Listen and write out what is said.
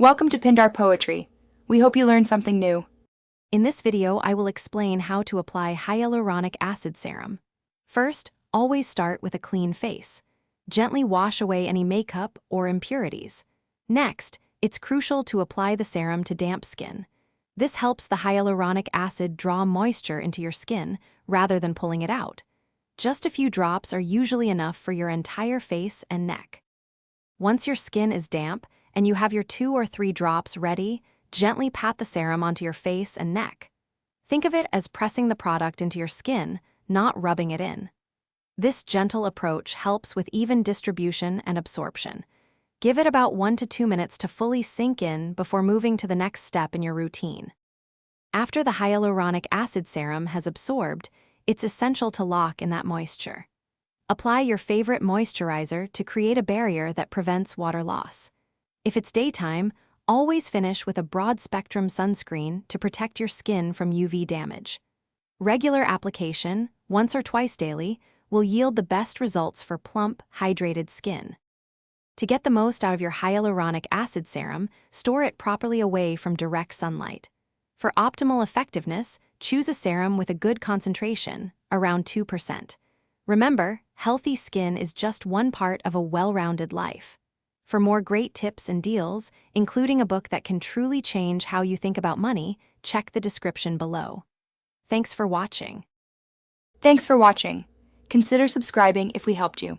Welcome to Pindar Poetry. We hope you learned something new. In this video, I will explain how to apply hyaluronic acid serum. First, always start with a clean face. Gently wash away any makeup or impurities. Next, it's crucial to apply the serum to damp skin. This helps the hyaluronic acid draw moisture into your skin rather than pulling it out. Just a few drops are usually enough for your entire face and neck. Once your skin is damp and you have your 2 or 3 drops ready, gently pat the serum onto your face and neck. Think of it as pressing the product into your skin, not rubbing it in. This gentle approach helps with even distribution and absorption. Give it about 1 to 2 minutes to fully sink in before moving to the next step in your routine. After the hyaluronic acid serum has absorbed, it's essential to lock in that moisture. Apply your favorite moisturizer to create a barrier that prevents water loss. If it's daytime, always finish with a broad-spectrum sunscreen to protect your skin from UV damage. Regular application, once or twice daily, will yield the best results for plump, hydrated skin. To get the most out of your hyaluronic acid serum, store it properly away from direct sunlight. For optimal effectiveness, choose a serum with a good concentration, around 2%. Remember, healthy skin is just one part of a well-rounded life. For more great tips and deals, including a book that can truly change how you think about money, check the description below. Thanks for watching. Thanks for watching. Consider subscribing if we helped you.